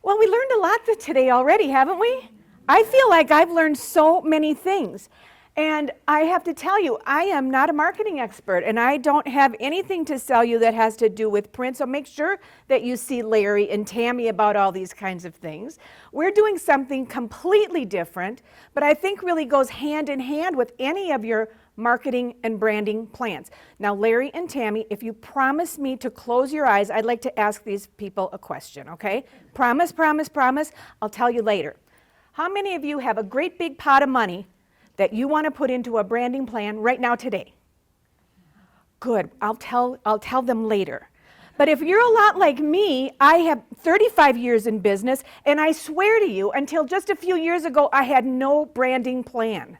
Well, we learned a lot today already, haven't we? I feel like I've learned so many things. And I have to tell you, I am not a marketing expert, and I don't have anything to sell you that has to do with print, so make sure that you see Larry and Tammy about all these kinds of things. We're doing something completely different, but I think really goes hand in hand with any of your marketing and branding plans. Now, Larry and Tammy, if you promise me to close your eyes, I'd like to ask these people a question, okay? Promise, promise, promise. I'll tell you later. How many of you have a great big pot of money that you want to put into a branding plan right now today? Good, I'll tell them later. But if you're a lot like me, I have 35 years in business, and I swear to you, until just a few years ago, I had no branding plan.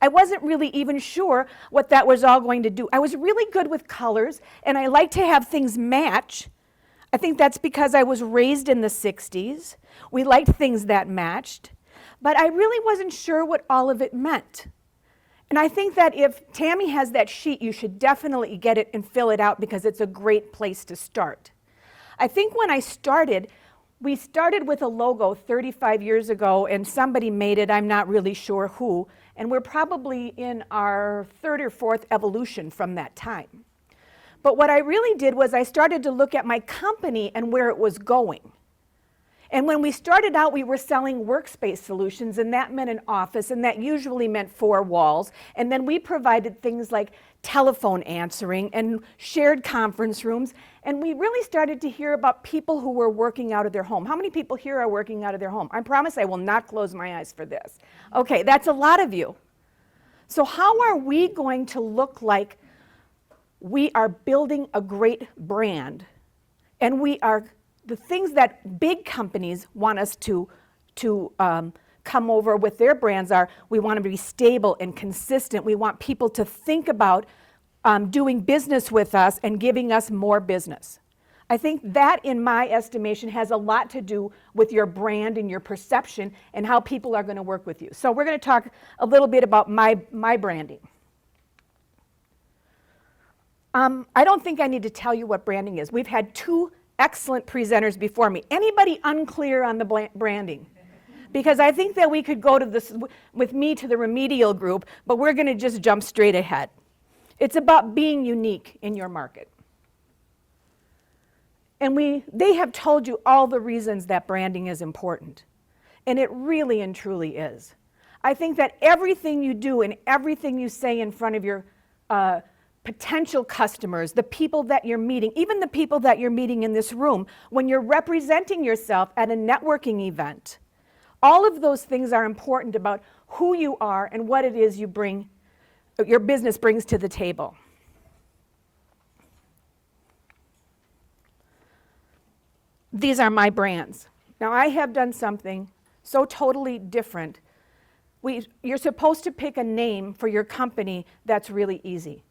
I wasn't really even sure what that was all going to do. I was really good with colors, and I like to have things match. I think that's because I was raised in the 60s. We liked things that matched. But I really wasn't sure what all of it meant. And I think that if Tammy has that sheet, you should definitely get it and fill it out because it's a great place to start. I think when I started, we started with a logo 35 years ago, and somebody made it, I'm not really sure who, and we're probably in our third or fourth evolution from that time. But what I really did was I started to look at my company and where it was going. And when we started out, we were selling workspace solutions, and that meant an office, and that usually meant 4 walls. And then we provided things like telephone answering and shared conference rooms. And we really started to hear about people who were working out of their home. How many people here are working out of their home? I promise I will not close my eyes for this. Okay, that's a lot of you. So how are we going to look like we are building a great brand, and we are the things that big companies want us to come over with their brands are, we want to be stable and consistent. We want people to think about doing business with us and giving us more business. I think that, in my estimation, has a lot to do with your brand and your perception and how people are going to work with you. So we're going to talk a little bit about my branding. I don't think I need to tell you what branding is. We've had 2 excellent presenters before me. Anybody unclear on the branding? Because I think that we could go to this with me to the remedial group, but we're going to just jump straight ahead. It's about being unique in your market. And they have told you all the reasons that branding is important. And it really and truly is. I think that everything you do and everything you say in front of your potential customers, the people that you're meeting, even the people that you're meeting in this room, when you're representing yourself at a networking event, all of those things are important about who you are and what it is you bring, your business brings to the table. These are my brands. Now, I have done something so totally different. You're supposed to pick a name for your company that's really easy.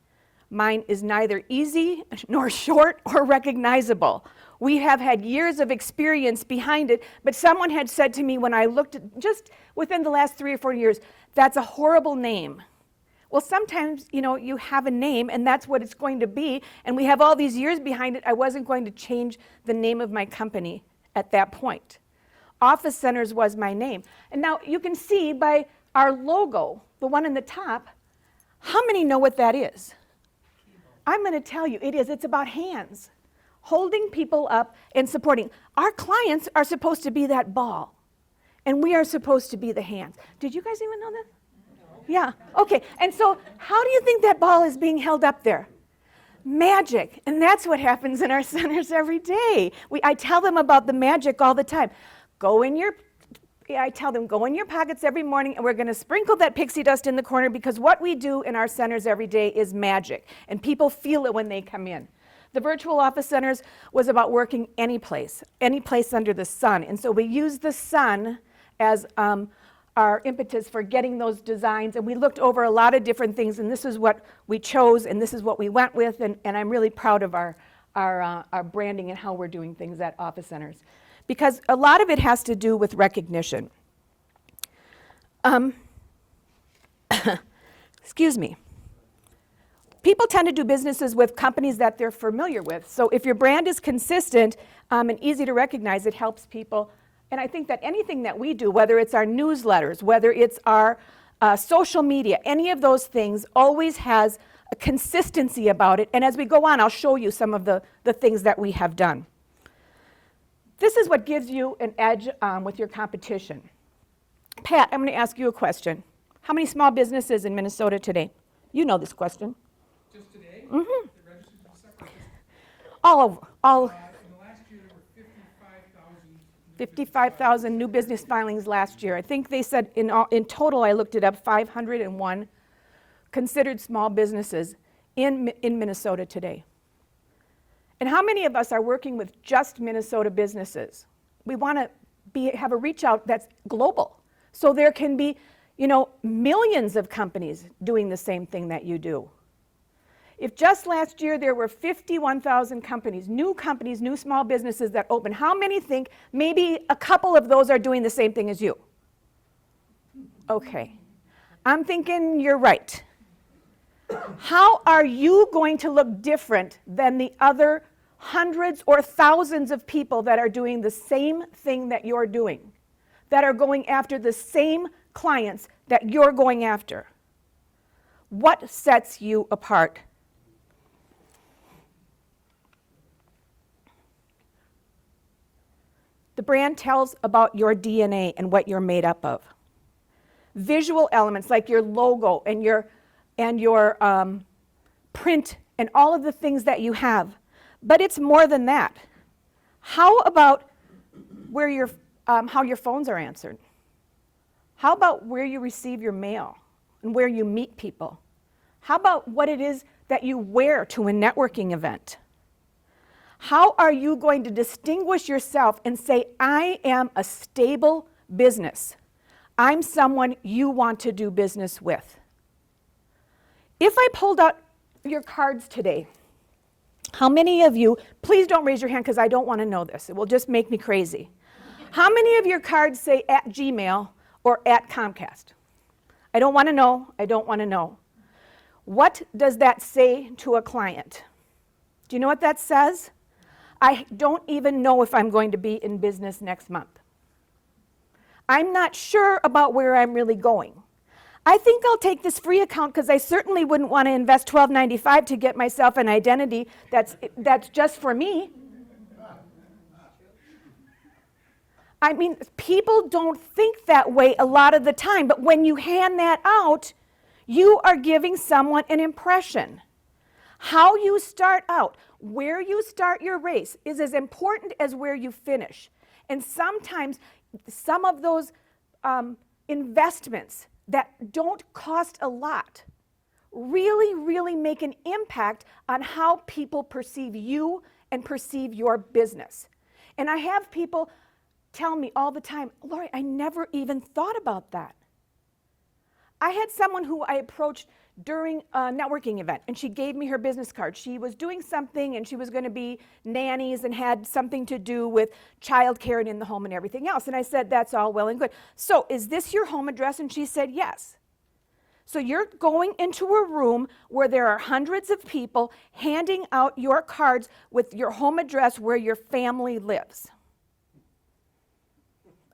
Mine is neither easy nor short or recognizable. We have had years of experience behind it, but someone had said to me when I looked at, just within the last 3 or 4 years, that's a horrible name. Well, sometimes, you have a name and that's what it's going to be, and we have all these years behind it. I wasn't going to change the name of my company at that point. OffiCenters was my name. And now you can see by our logo, the one in the top, how many know what that is? I'm going to tell you, it's about hands, holding people up and supporting. Our clients are supposed to be that ball, and we are supposed to be the hands. Did you guys even know that? No. Yeah, okay. And so how do you think that ball is being held up there? Magic, and that's what happens in our centers every day. I tell them about the magic all the time. I tell them, go in your pockets every morning, and we're going to sprinkle that pixie dust in the corner, because what we do in our centers every day is magic, and people feel it when they come in. The Virtual Office Centers was about working any place under the sun, and so we use the sun as our impetus for getting those designs, and we looked over a lot of different things, and this is what we chose, and this is what we went with, and I'm really proud of our branding and how we're doing things at Office Centers. Because a lot of it has to do with recognition. Excuse me. People tend to do businesses with companies that they're familiar with. So if your brand is consistent and easy to recognize, it helps people And I think that anything that we do, whether it's our newsletters, whether it's our social media, any of those things always has a consistency about it. And as we go on, I'll show you some of the things that we have done. This is what gives you an edge with your competition. Pat, I'm going to ask you a question. How many small businesses in Minnesota today? You know this question. Just today? Mm-hmm. The registered separate. All. In the last year, there were 55,000 new business filings last year. I think they said in total, I looked it up, 501 considered small businesses in Minnesota today. And how many of us are working with just Minnesota businesses? We want to have a reach out that's global. So there can be, millions of companies doing the same thing that you do. If just last year there were 51,000 companies, new small businesses that open, how many think maybe a couple of those are doing the same thing as you? Okay. I'm thinking you're right. How are you going to look different than the other hundreds or thousands of people that are doing the same thing that you're doing, that are going after the same clients that you're going after? What sets you apart? The brand tells about your DNA and what you're made up of. Visual elements like your logo and your print and all of the things that you have. But it's more than that. How about how your phones are answered? How about where you receive your mail and where you meet people? How about what it is that you wear to a networking event? How are you going to distinguish yourself and say, I am a stable business? I'm someone you want to do business with. If I pulled out your cards today, how many of you, please don't raise your hand because I don't want to know this. It will just make me crazy. How many of your cards say at Gmail or at Comcast? I don't want to know. I don't want to know. What does that say to a client? Do you know what that says? I don't even know if I'm going to be in business next month. I'm not sure about where I'm really going. I think I'll take this free account because I certainly wouldn't want to invest $12.95 to get myself an identity that's just for me. I mean, people don't think that way a lot of the time, but when you hand that out, you are giving someone an impression. How you start out, where you start your race is as important as where you finish. And sometimes some of those investments that don't cost a lot really, really make an impact on how people perceive you and perceive your business. And I have people tell me all the time, Lori, I never even thought about that. I had someone who I approached during a networking event, and she gave me her business card. She was doing something, and she was going to be nannies and had something to do with childcare and in the home and everything else. And I said, that's all well and good. So is this your home address? And she said, yes. So you're going into a room where there are hundreds of people handing out your cards with your home address where your family lives.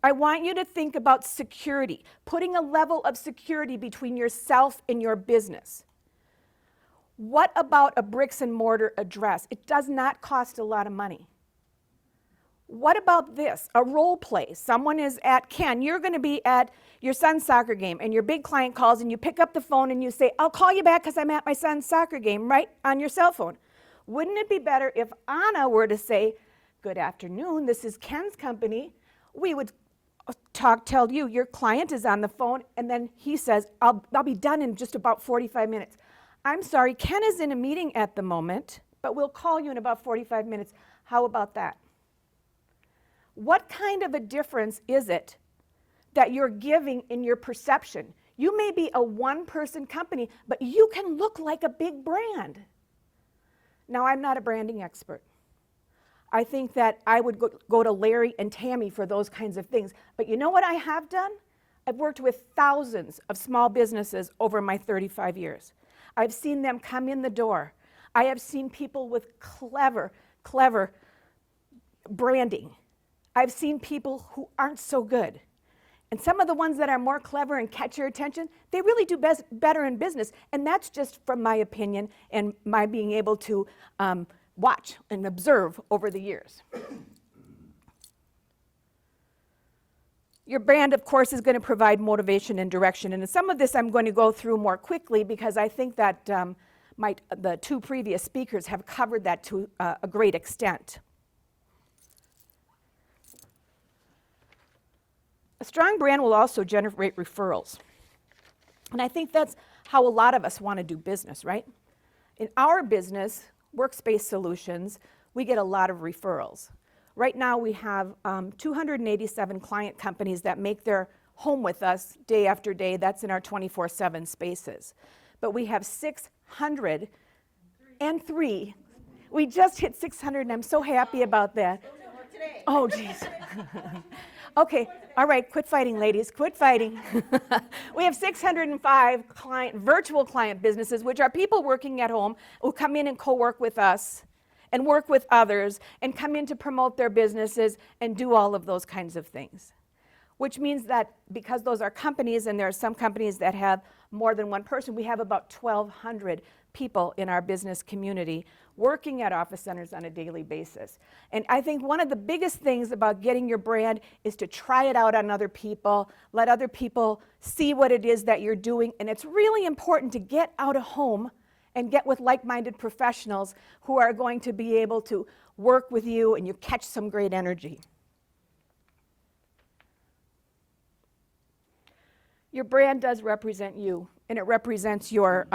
I want you to think about security, putting a level of security between yourself and your business. What about a bricks and mortar address? It does not cost a lot of money. What about this? A role play. Someone is at Ken. You're going to be at your son's soccer game, and your big client calls, and you pick up the phone and you say, I'll call you back because I'm at my son's soccer game, right on your cell phone. Wouldn't it be better if Anna were to say, good afternoon, this is Ken's company. We would tell you your client is on the phone, and then he says, I'll be done in just about 45 minutes. I'm sorry, Ken is in a meeting at the moment, but we'll call you in about 45 minutes. How about that? What kind of a difference is it that you're giving in your perception? You may be a one-person company, but you can look like a big brand. Now, I'm not a branding expert. I think that I would go to Larry and Tammy for those kinds of things. But you know what I have done? I've worked with thousands of small businesses over my 35 years. I've seen them come in the door. I have seen people with clever branding. I've seen people who aren't so good. And some of the ones that are more clever and catch your attention, they really do better in business. And that's just from my opinion and my being able to watch and observe over the years. Your brand, of course, is going to provide motivation and direction. And some of this I'm going to go through more quickly because I think that the two previous speakers have covered that to a great extent. A strong brand will also generate referrals. And I think that's how a lot of us want to do business, right? In our business, Workspace Solutions, we get a lot of referrals. Right now we have 287 client companies that make their home with us day after day. That's in our 24/7 spaces. But we have 603. We just hit 600 and I'm so happy about that. Oh, geez. Okay, all right, quit fighting, ladies, quit fighting. We have 605 virtual client businesses, which are people working at home who come in and co-work with us and work with others and come in to promote their businesses and do all of those kinds of things. Which means that because those are companies, and there are some companies that have more than one person, we have about 1,200 people in our business community working at OffiCenters on a daily basis. And I think one of the biggest things about getting your brand is to try it out on other people, let other people see what it is that you're doing, and it's really important to get out of home and get with like-minded professionals who are going to be able to work with you and you catch some great energy. Your brand does represent you, and it represents your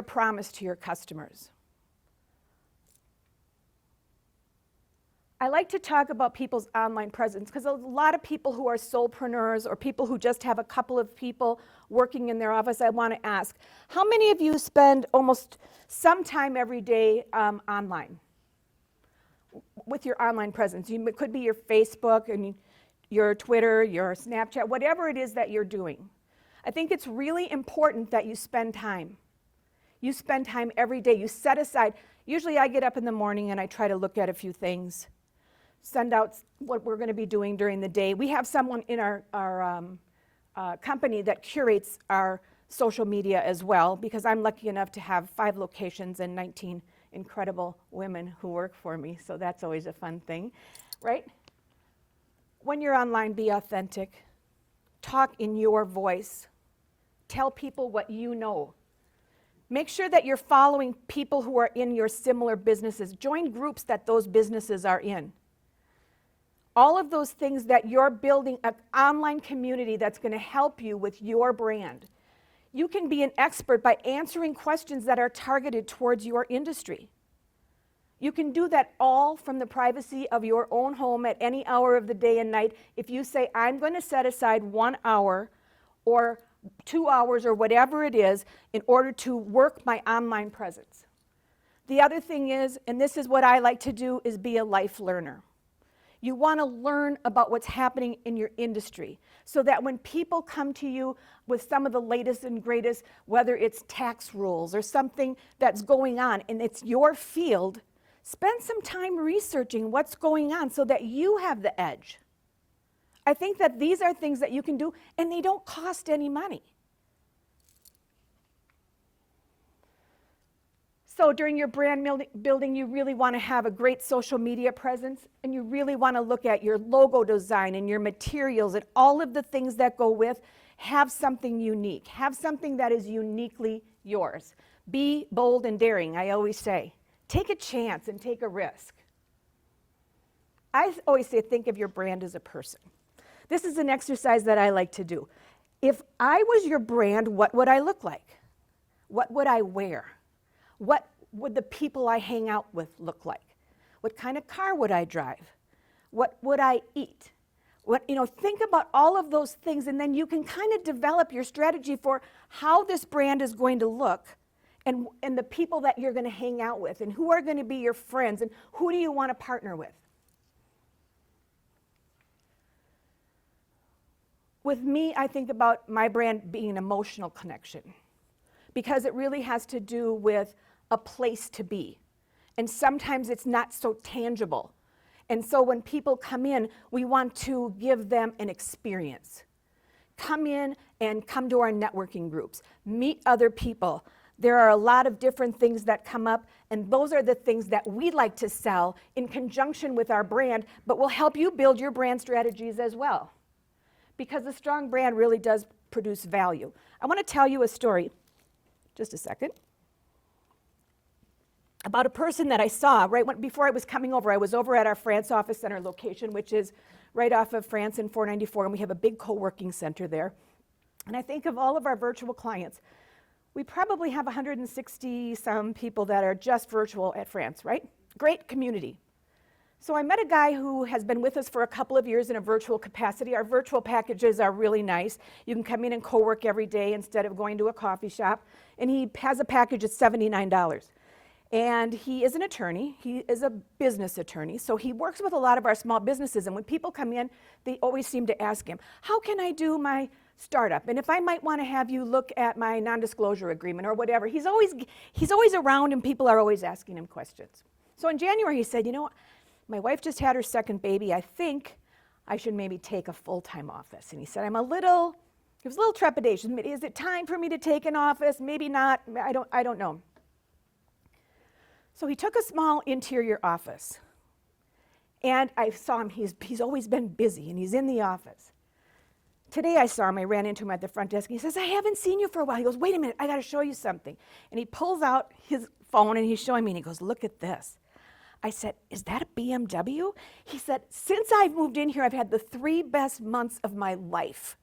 promise to your customers. I like to talk about people's online presence because a lot of people who are solopreneurs or people who just have a couple of people working in their office, I want to ask, how many of you spend almost some time every day online with your online presence? It could be your Facebook and your Twitter, your Snapchat, whatever it is that you're doing. I think it's really important that you spend time. You spend time every day. You set aside. Usually I get up in the morning and I try to look at a few things, send out what we're going to be doing during the day. We have someone in our company that curates our social media as well, because I'm lucky enough to have 5 locations and 19 incredible women who work for me, so that's always a fun thing, right? When you're online, be authentic. Talk in your voice. Tell people what you know. Make sure that you're following people who are in your similar businesses. Join groups that those businesses are in. All of those things that you're building an online community that's going to help you with your brand. You can be an expert by answering questions that are targeted towards your industry. You can do that all from the privacy of your own home at any hour of the day and night. If you say, I'm going to set aside 1 hour or 2 hours or whatever it is in order to work my online presence. The other thing is, and this is what I like to do, is be a life learner. You want to learn about what's happening in your industry so that when people come to you with some of the latest and greatest, whether it's tax rules or something that's going on and it's your field, spend some time researching what's going on so that you have the edge. I think that these are things that you can do and they don't cost any money. So during your brand building, you really want to have a great social media presence, and you really want to look at your logo design and your materials and all of the things that go with. Have something unique. Have something that is uniquely yours. Be bold and daring, I always say. Take a chance and take a risk. I always say think of your brand as a person. This is an exercise that I like to do. If I was your brand, what would I look like? What would I wear? What would the people I hang out with look like? What kind of car would I drive? What would I eat? Think about all of those things, and then you can kind of develop your strategy for how this brand is going to look and the people that you're going to hang out with and who are going to be your friends and who do you want to partner with. With me, I think about my brand being an emotional connection because it really has to do with a place to be. And sometimes it's not so tangible. And so when people come in, we want to give them an experience. Come in and come to our networking groups. Meet other people. There are a lot of different things that come up, and those are the things that we like to sell in conjunction with our brand, but will help you build your brand strategies as well. Because a strong brand really does produce value. I want to tell you a story, just a second, about a person that I saw before I was coming over. I was over at our France Office Center location, which is right off of France and 494, and we have a big co-working center there. And I think of all of our virtual clients, we probably have 160 some people that are just virtual at France, right? Great community. So I met a guy who has been with us for a couple of years in a virtual capacity. Our virtual packages are really nice. You can come in and co-work every day instead of going to a coffee shop. And he has a package at $79. And he is an attorney. He is a business attorney. So he works with a lot of our small businesses. And when people come in, they always seem to ask him, how can I do my startup? And if I might want to have you look at my non-disclosure agreement or whatever. He's always around, and people are always asking him questions. So in January, he said, you know, my wife just had her second baby. I think I should maybe take a full-time office. And he said, there was a little trepidation. Is it time for me to take an office? Maybe not. I don't know. So he took a small interior office. And I saw him. He's always been busy, and he's in the office. Today I saw him. I ran into him at the front desk. And he says, I haven't seen you for a while. He goes, wait a minute. I got to show you something. And he pulls out his phone, and he's showing me. And he goes, look at this. I said, is that a BMW? He said, since I've moved in here, I've had the 3 best months of my life.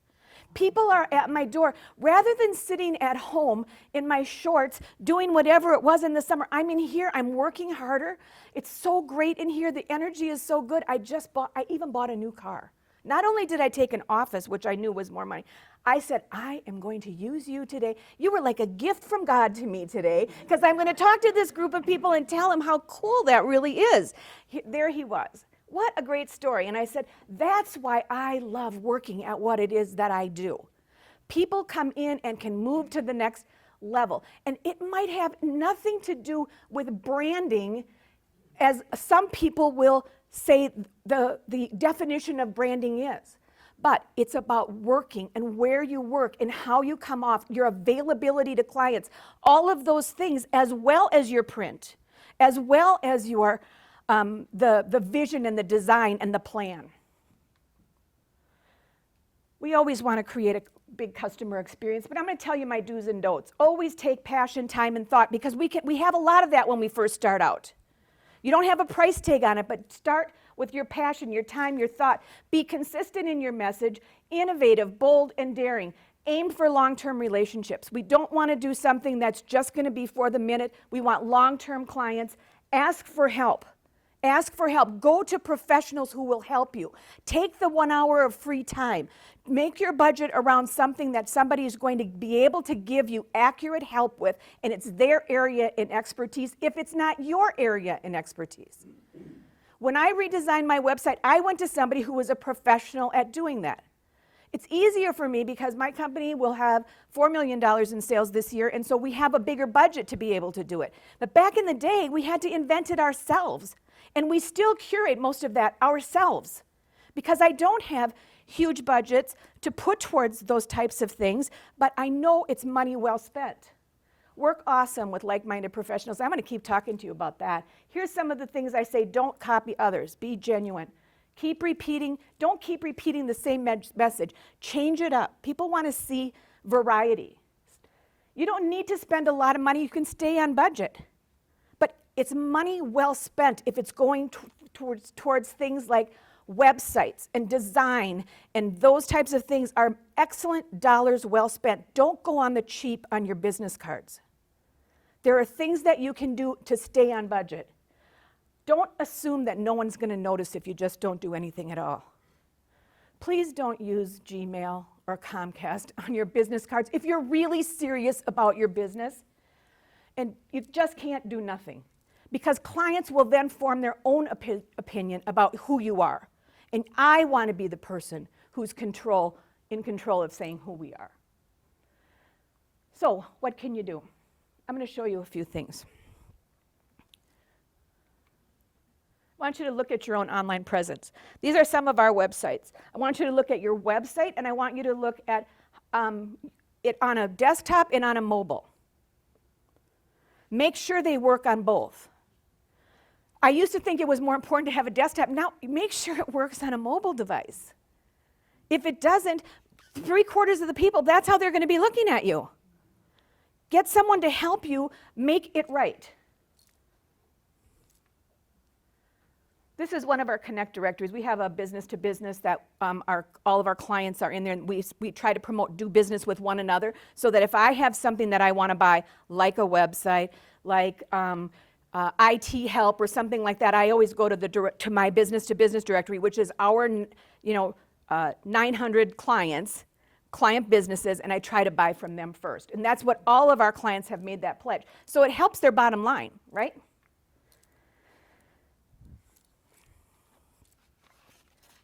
People are at my door. Rather than sitting at home in my shorts doing whatever it was in the summer, I'm in here, I'm working harder. It's so great in here. The energy is so good. I even bought a new car. Not only did I take an office, which I knew was more money, I said, I am going to use you today. You were like a gift from God to me today, because I'm going to talk to this group of people and tell them how cool that really is. There he was. What a great story. And I said, that's why I love working at what it is that I do. People come in and can move to the next level. And it might have nothing to do with branding, as some people will say the definition of branding is. But it's about working and where you work and how you come off, your availability to clients, all of those things, as well as your print, as well as your the vision and the design and the plan. We always want to create a big customer experience, but I'm going to tell you my do's and don'ts. Always take passion, time, and thought, because we have a lot of that when we first start out. You don't have a price tag on it, but start with your passion, your time, your thought. Be consistent in your message, innovative, bold, and daring. Aim for long-term relationships. We don't want to do something that's just going to be for the minute. We want long-term clients. Ask for help. Ask for help. Go to professionals who will help you. Take the 1 hour of free time. Make your budget around something that somebody is going to be able to give you accurate help with, and it's their area in expertise if it's not your area in expertise. When I redesigned my website, I went to somebody who was a professional at doing that. It's easier for me because my company will have $4 million in sales this year, and so we have a bigger budget to be able to do it. But back in the day, we had to invent it ourselves, and we still curate most of that ourselves because I don't have huge budgets to put towards those types of things, but I know it's money well spent. Work awesome with like-minded professionals. I'm going to keep talking to you about that. Here's some of the things I say. Don't copy others. Be genuine. Keep repeating. Don't keep repeating the same message. Change it up. People want to see variety. You don't need to spend a lot of money. You can stay on budget. But it's money well spent if it's going towards things like websites and design, and those types of things are excellent dollars well spent. Don't go on the cheap on your business cards. There are things that you can do to stay on budget. Don't assume that no one's going to notice if you just don't do anything at all. Please don't use Gmail or Comcast on your business cards if you're really serious about your business, and you just can't do nothing, because clients will then form their own opinion about who you are. And I want to be the person who's in control of saying who we are. So what can you do? I'm going to show you a few things. I want you to look at your own online presence. These are some of our websites. I want you to look at your website, and I want you to look at it on a desktop and on a mobile. Make sure they work on both. I used to think it was more important to have a desktop. Now, make sure it works on a mobile device. If it doesn't, 3/4 of the people, that's how they're going to be looking at you. Get someone to help you make it right. This is one of our Connect directories. We have a business-to-business that all of our clients are in there, and we try to promote do business with one another, so that if I have something that I want to buy, like a website, like IT help or something like that, I always go to my business-to-business directory, which is our 900 client businesses, and I try to buy from them first. And that's what all of our clients have made that pledge. So it helps their bottom line, right?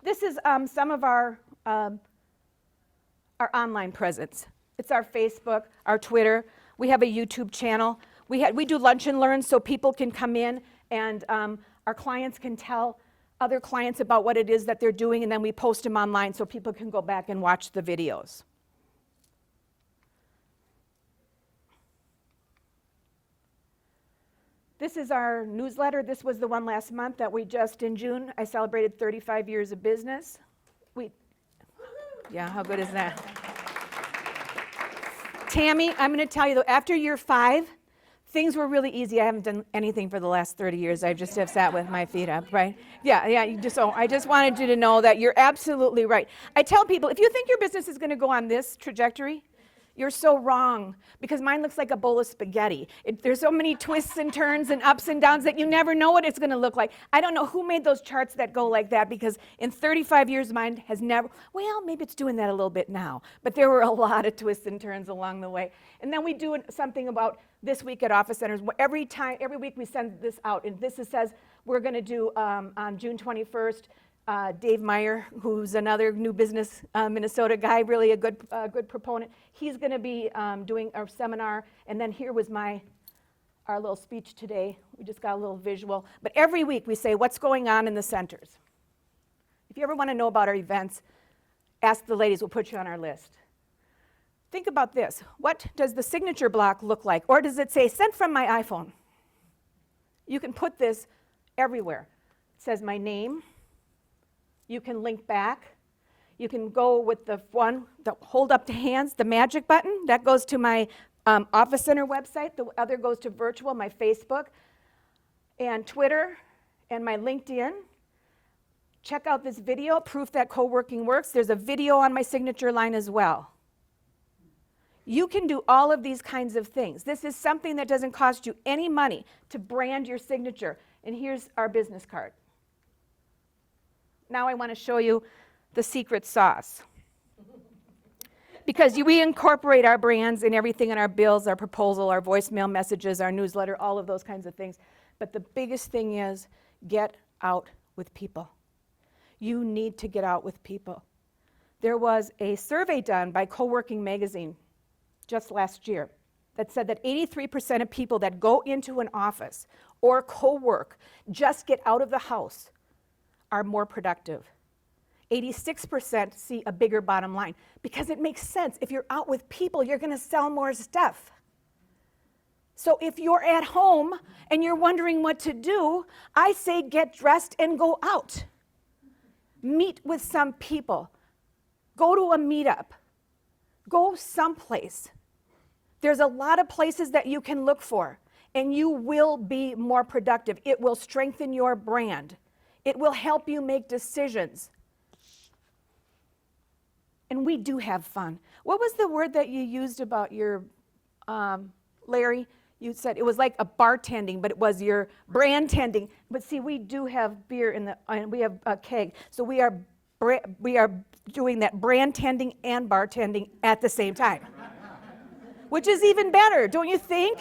This is some of our online presence. It's our Facebook, our Twitter. We have a YouTube channel. We do lunch and learn so people can come in and our clients can tell other clients about what it is that they're doing, and then we post them online so people can go back and watch the videos. This is our newsletter. This was the one last month that we just, in June, I celebrated 35 years of business. Yeah, how good is that? Tammy, I'm going to tell you, though, after year 5, things were really easy. I haven't done anything for the last 30 years. I just have sat with my feet up, right? Yeah. So I just wanted you to know that you're absolutely right. I tell people, if you think your business is going to go on this trajectory, you're so wrong, because mine looks like a bowl of spaghetti. There's so many twists and turns and ups and downs that you never know what it's going to look like. I don't know who made those charts that go like that, because in 35 years mine has never, well, maybe it's doing that a little bit now, but there were a lot of twists and turns along the way. And then we do something about this week at OffiCenters. Every week we send this out, and this says we're going to do on June 21st, Dave Meyer, who's another new business Minnesota guy, really a good proponent. He's going to be doing our seminar, and then here was our little speech today. We just got a little visual. But every week we say what's going on in the centers. If you ever want to know about our events, ask the ladies. We'll put you on our list. Think about this. What does the signature block look like? Or does it say, sent from my iPhone? You can put this everywhere. It says my name. You can link back. You can go with the one, the hold up to hands, the magic button. That goes to my Office Center website. The other goes to virtual, my Facebook, and Twitter, and my LinkedIn. Check out this video, proof that co-working works. There's a video on my signature line as well. You can do all of these kinds of things. This is something that doesn't cost you any money to brand your signature. And here's our business card. Now I want to show you the secret sauce. Because we incorporate our brands in everything in our bills, our proposal, our voicemail messages, our newsletter, all of those kinds of things. But the biggest thing is get out with people. You need to get out with people. There was a survey done by Co-working Magazine just last year that said that 83% of people that go into an office or co-work, just get out of the house, are more productive. 86% see a bigger bottom line, because it makes sense. If you're out with people, you're going to sell more stuff. So if you're at home and you're wondering what to do, I say get dressed and go out. Meet with some people. Go to a meetup. Go someplace. There's a lot of places that you can look for, and you will be more productive. It will strengthen your brand. It will help you make decisions. And we do have fun. What was the word that you used about your, Larry? You said it was like a bartending, but it was your brand tending. But see, we do have beer and we have a keg. So we are doing that brand tending and bartending at the same time, which is even better, don't you think?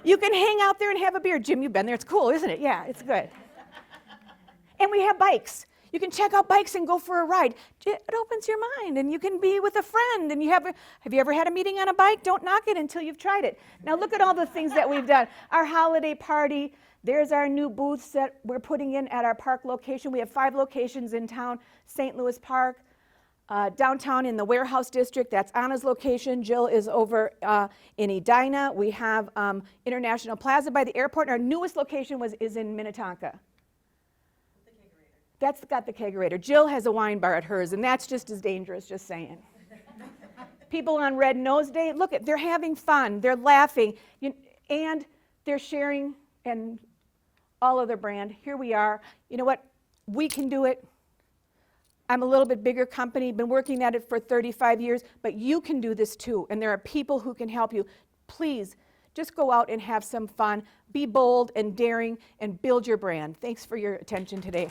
You can hang out there and have a beer. Jim, you've been there. It's cool, isn't it? Yeah, it's good. And we have bikes. You can check out bikes and go for a ride. It opens your mind, and you can be with a friend. And have you ever had a meeting on a bike? Don't knock it until you've tried it. Now look at all the things that we've done. Our holiday party. There's our new booths that we're putting in at our park location. We have 5 locations in town: St. Louis Park, downtown in the warehouse district. That's Anna's location. Jill is over in Edina. We have International Plaza by the airport. And our newest location is in Minnetonka. The kegerator. That's got the kegerator. Jill has a wine bar at hers, and that's just as dangerous, just saying. People on Red Nose Day, look, they're having fun. They're laughing, and they're sharing and all of their brand. Here we are. You know what? We can do it. I'm a little bit bigger company, been working at it for 35 years, but you can do this too, and there are people who can help you. Please, just go out and have some fun. Be bold and daring and build your brand. Thanks for your attention today.